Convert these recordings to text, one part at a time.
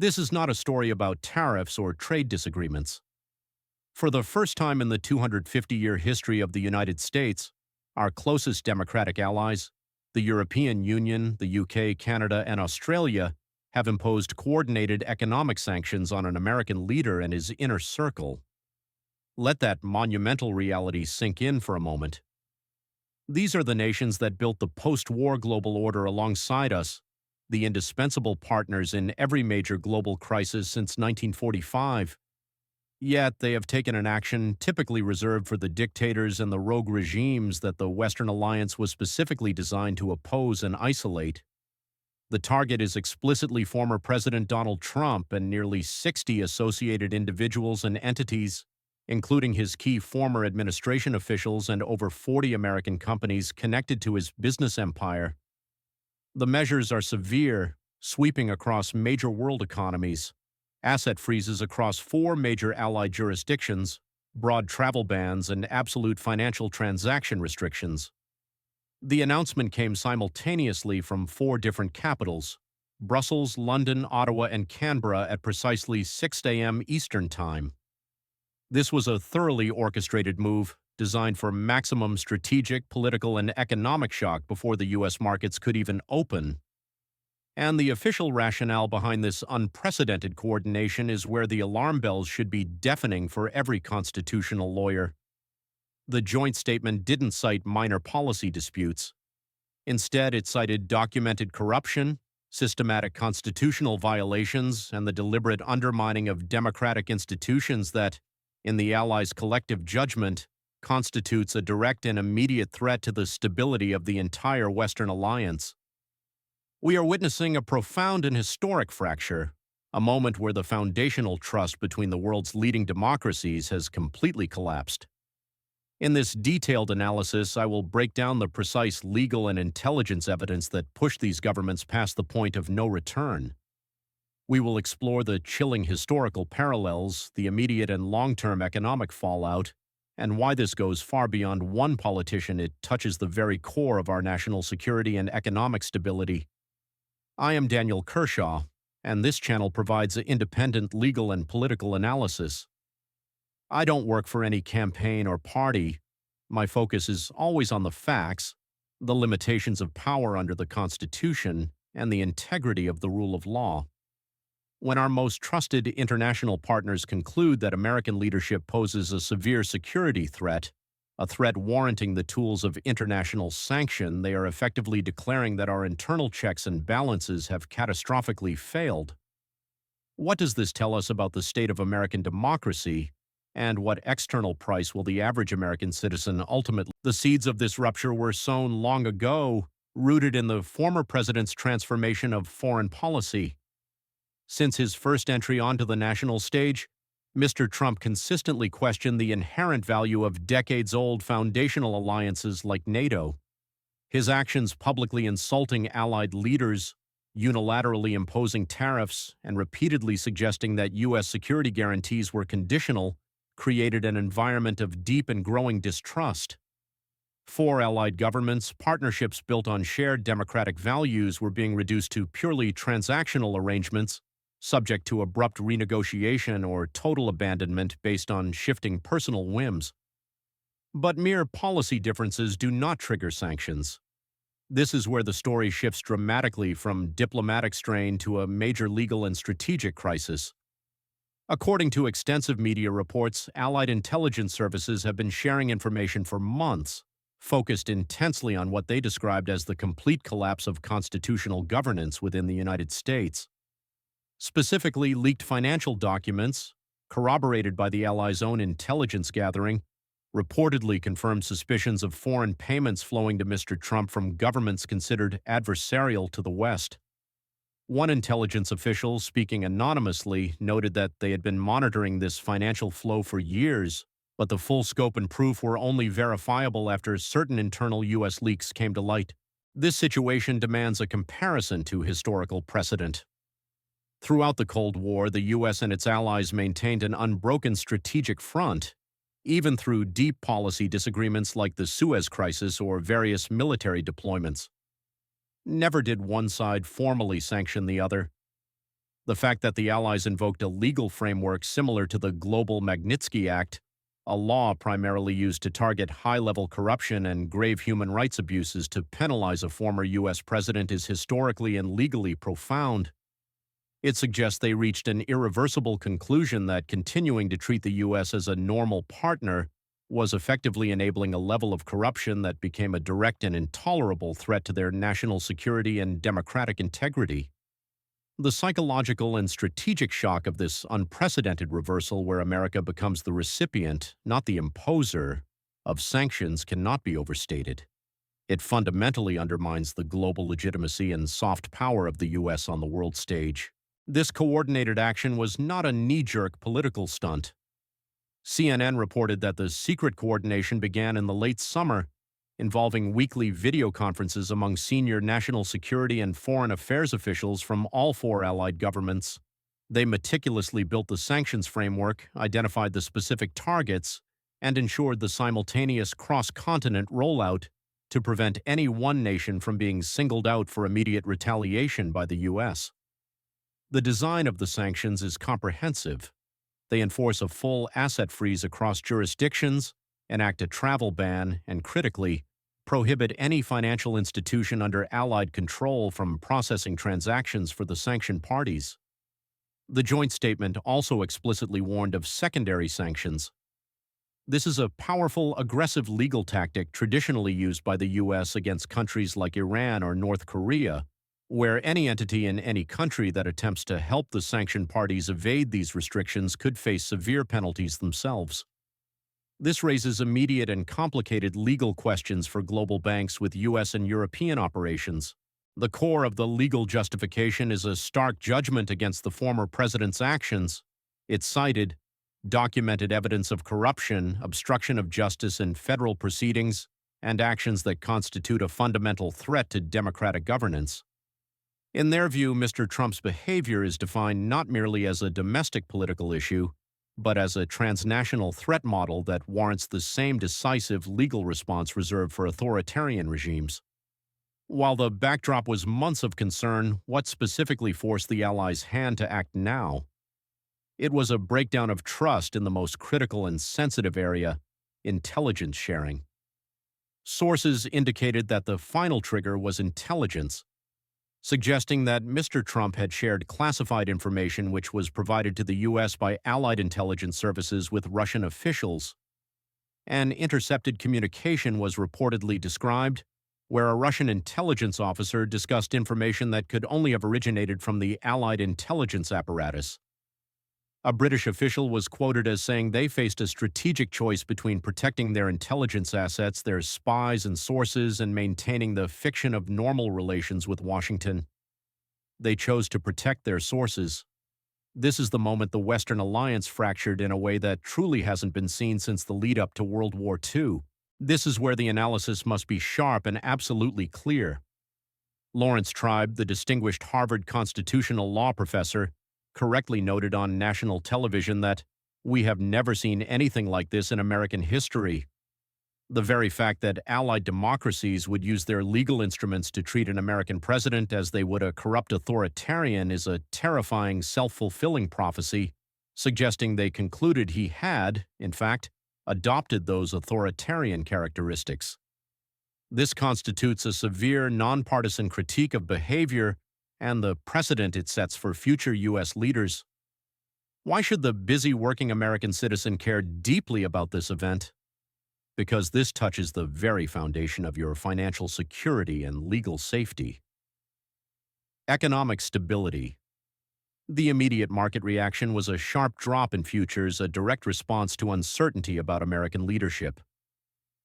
This is not a story about tariffs or trade disagreements. For the first time in the 250-year history of the United States, our closest democratic allies, the European Union, the UK, Canada, and Australia, have imposed coordinated economic sanctions on an American leader and his inner circle. Let that monumental reality sink in for a moment. These are the nations that built the post-war global order alongside us, the indispensable partners in every major global crisis since 1945. Yet they have taken an action typically reserved for the dictators and the rogue regimes that the Western alliance was specifically designed to oppose and isolate. The target is explicitly former President Donald Trump and nearly 60 associated individuals and entities, including his key former administration officials and over 40 American companies connected to his business empire. The measures are severe, sweeping across major world economies, asset freezes across 4 major allied jurisdictions, broad travel bans, and absolute financial transaction restrictions. The announcement came simultaneously from 4 different capitals: Brussels, London, Ottawa, and Canberra at precisely 6 a.m. Eastern Time. This was a thoroughly orchestrated move designed for maximum strategic, political, and economic shock before the U.S. markets could even open. And the official rationale behind this unprecedented coordination is where the alarm bells should be deafening for every constitutional lawyer. The joint statement didn't cite minor policy disputes. Instead, it cited documented corruption, systematic constitutional violations, and the deliberate undermining of democratic institutions that, in the Allies' collective judgment, constitutes a direct and immediate threat to the stability of the entire Western alliance. We are witnessing a profound and historic fracture, a moment where the foundational trust between the world's leading democracies has completely collapsed. In this detailed analysis, I will break down the precise legal and intelligence evidence that pushed these governments past the point of no return. We will explore the chilling historical parallels, the immediate and long-term economic fallout, and why this goes far beyond one politician. It touches the very core of our national security and economic stability. I am Daniel Kershaw, and this channel provides independent legal and political analysis. I don't work for any campaign or party. My focus is always on the facts, the limitations of power under the Constitution, and the integrity of the rule of law. When our most trusted international partners conclude that American leadership poses a severe security threat, a threat warranting the tools of international sanction, they are effectively declaring that our internal checks and balances have catastrophically failed. What does this tell us about the state of American democracy, and what external price will the average American citizen ultimately? The seeds of this rupture were sown long ago, rooted in the former president's transformation of foreign policy. Since his first entry onto the national stage, Mr. Trump consistently questioned the inherent value of decades-old foundational alliances like NATO. His actions publicly insulting allied leaders, unilaterally imposing tariffs, and repeatedly suggesting that U.S. security guarantees were conditional created an environment of deep and growing distrust. 4 allied governments, partnerships built on shared democratic values, were being reduced to purely transactional arrangements, subject to abrupt renegotiation or total abandonment based on shifting personal whims. But mere policy differences do not trigger sanctions. This is where the story shifts dramatically from diplomatic strain to a major legal and strategic crisis. According to extensive media reports, Allied intelligence services have been sharing information for months, focused intensely on what they described as the complete collapse of constitutional governance within the United States. Specifically, leaked financial documents, corroborated by the Allies' own intelligence gathering, reportedly confirmed suspicions of foreign payments flowing to Mr. Trump from governments considered adversarial to the West. One intelligence official, speaking anonymously, noted that they had been monitoring this financial flow for years, but the full scope and proof were only verifiable after certain internal U.S. leaks came to light. This situation demands a comparison to historical precedent. Throughout the Cold War, the U.S. and its allies maintained an unbroken strategic front, even through deep policy disagreements like the Suez Crisis or various military deployments. Never did one side formally sanction the other. The fact that the Allies invoked a legal framework similar to the Global Magnitsky Act, a law primarily used to target high-level corruption and grave human rights abuses to penalize a former U.S. president, is historically and legally profound. It suggests they reached an irreversible conclusion that continuing to treat the U.S. as a normal partner was effectively enabling a level of corruption that became a direct and intolerable threat to their national security and democratic integrity. The psychological and strategic shock of this unprecedented reversal, where America becomes the recipient, not the imposer, of sanctions cannot be overstated. It fundamentally undermines the global legitimacy and soft power of the U.S. on the world stage. This coordinated action was not a knee-jerk political stunt. CNN reported that the secret coordination began in the late summer, involving weekly video conferences among senior national security and foreign affairs officials from all four allied governments. They meticulously built the sanctions framework, identified the specific targets, and ensured the simultaneous cross-continent rollout to prevent any one nation from being singled out for immediate retaliation by the U.S. The design of the sanctions is comprehensive. They enforce a full asset freeze across jurisdictions, enact a travel ban, and critically, prohibit any financial institution under Allied control from processing transactions for the sanctioned parties. The joint statement also explicitly warned of secondary sanctions. This is a powerful, aggressive legal tactic traditionally used by the U.S. against countries like Iran or North Korea, where any entity in any country that attempts to help the sanctioned parties evade these restrictions could face severe penalties themselves. This raises immediate and complicated legal questions for global banks with U.S. and European operations. The core of the legal justification is a stark judgment against the former president's actions. It cited documented evidence of corruption, obstruction of justice in federal proceedings, and actions that constitute a fundamental threat to democratic governance. In their view, Mr. Trump's behavior is defined not merely as a domestic political issue, but as a transnational threat model that warrants the same decisive legal response reserved for authoritarian regimes. While the backdrop was months of concern, what specifically forced the Allies' hand to act now? It was a breakdown of trust in the most critical and sensitive area, intelligence sharing. Sources indicated that the final trigger was intelligence, suggesting that Mr. Trump had shared classified information which was provided to the U.S. by Allied intelligence services with Russian officials. An intercepted communication was reportedly described, where a Russian intelligence officer discussed information that could only have originated from the Allied intelligence apparatus. A British official was quoted as saying they faced a strategic choice between protecting their intelligence assets, their spies and sources, and maintaining the fiction of normal relations with Washington. They chose to protect their sources. This is the moment the Western alliance fractured in a way that truly hasn't been seen since the lead-up to World War II. This is where the analysis must be sharp and absolutely clear. Lawrence Tribe, the distinguished Harvard constitutional law professor, correctly noted on national television that we have never seen anything like this in American history. The very fact that allied democracies would use their legal instruments to treat an American president as they would a corrupt authoritarian is a terrifying, self-fulfilling prophecy, suggesting they concluded he had, in fact, adopted those authoritarian characteristics. This constitutes a severe, nonpartisan critique of behavior and the precedent it sets for future U.S. leaders. Why should the busy working American citizen care deeply about this event? Because this touches the very foundation of your financial security and legal safety. Economic stability. The immediate market reaction was a sharp drop in futures, a direct response to uncertainty about American leadership.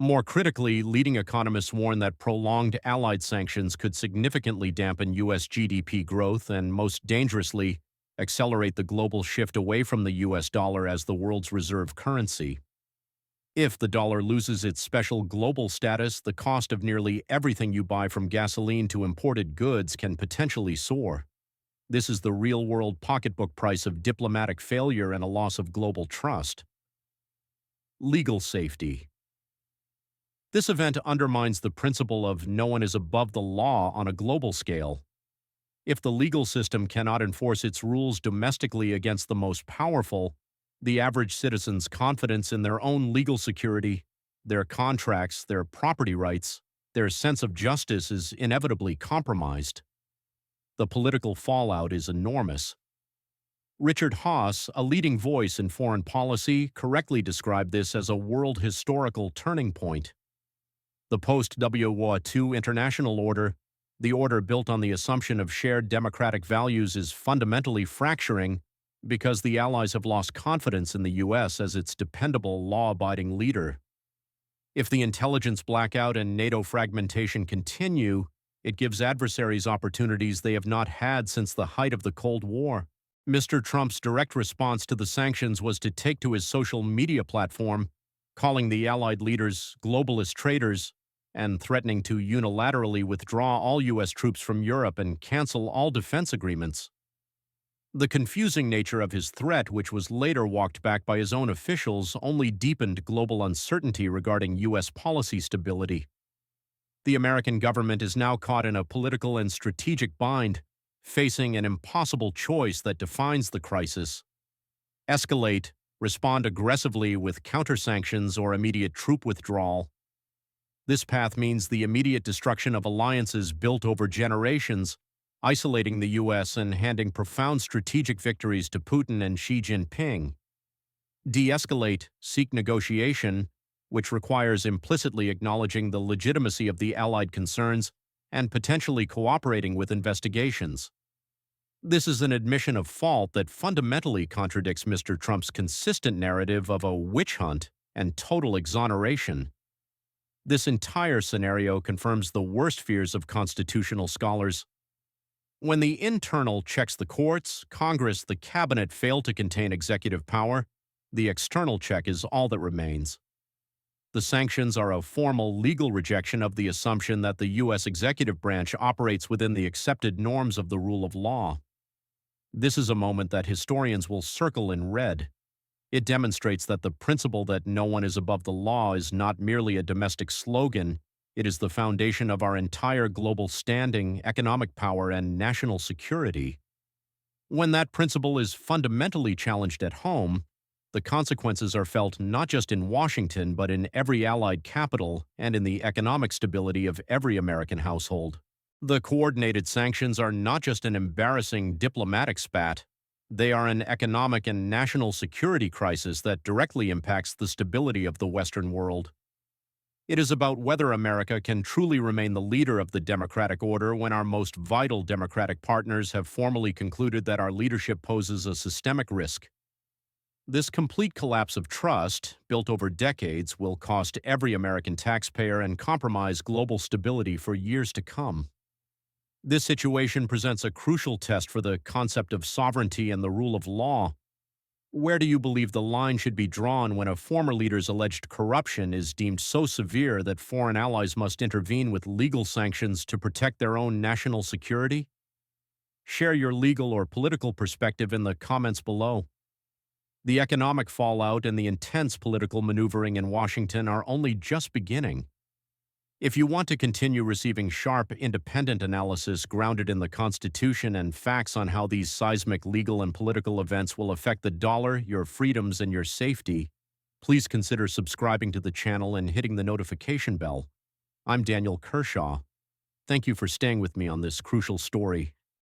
More critically, leading economists warn that prolonged Allied sanctions could significantly dampen U.S. GDP growth and, most dangerously, accelerate the global shift away from the U.S. dollar as the world's reserve currency. If the dollar loses its special global status, the cost of nearly everything you buy from gasoline to imported goods can potentially soar. This is the real-world pocketbook price of diplomatic failure and a loss of global trust. Legal safety. This event undermines the principle of no one is above the law on a global scale. If the legal system cannot enforce its rules domestically against the most powerful, the average citizen's confidence in their own legal security, their contracts, their property rights, their sense of justice is inevitably compromised. The political fallout is enormous. Richard Haass, a leading voice in foreign policy, correctly described this as a world historical turning point. The post-World War II international order, the order built on the assumption of shared democratic values, is fundamentally fracturing because the Allies have lost confidence in the U.S. as its dependable, law-abiding leader. If the intelligence blackout and NATO fragmentation continue, it gives adversaries opportunities they have not had since the height of the Cold War. Mr. Trump's direct response to the sanctions was to take to his social media platform, calling the Allied leaders globalist traitors and threatening to unilaterally withdraw all U.S. troops from Europe and cancel all defense agreements. The confusing nature of his threat, which was later walked back by his own officials, only deepened global uncertainty regarding U.S. policy stability. The American government is now caught in a political and strategic bind, facing an impossible choice that defines the crisis: escalate, respond aggressively with counter-sanctions, or immediate troop withdrawal. This path means the immediate destruction of alliances built over generations, isolating the U.S. and handing profound strategic victories to Putin and Xi Jinping. De-escalate, seek negotiation, which requires implicitly acknowledging the legitimacy of the Allied concerns and potentially cooperating with investigations. This is an admission of fault that fundamentally contradicts Mr. Trump's consistent narrative of a witch hunt and total exoneration. This entire scenario confirms the worst fears of constitutional scholars. When the internal checks the courts, Congress, the cabinet fail to contain executive power, the external check is all that remains. The sanctions are a formal legal rejection of the assumption that the U.S. executive branch operates within the accepted norms of the rule of law. This is a moment that historians will circle in red. It demonstrates that the principle that no one is above the law is not merely a domestic slogan, it is the foundation of our entire global standing, economic power, and national security. When that principle is fundamentally challenged at home, the consequences are felt not just in Washington but in every Allied capital and in the economic stability of every American household. The coordinated sanctions are not just an embarrassing diplomatic spat, they are an economic and national security crisis that directly impacts the stability of the Western world. It is about whether America can truly remain the leader of the democratic order when our most vital democratic partners have formally concluded that our leadership poses a systemic risk. This complete collapse of trust, built over decades, will cost every American taxpayer and compromise global stability for years to come. This situation presents a crucial test for the concept of sovereignty and the rule of law. Where do you believe the line should be drawn when a former leader's alleged corruption is deemed so severe that foreign allies must intervene with legal sanctions to protect their own national security? Share your legal or political perspective in the comments below. The economic fallout and the intense political maneuvering in Washington are only just beginning. If you want to continue receiving sharp, independent analysis grounded in the Constitution and facts on how these seismic legal and political events will affect the dollar, your freedoms, and your safety, please consider subscribing to the channel and hitting the notification bell. I'm Daniel Kershaw. Thank you for staying with me on this crucial story.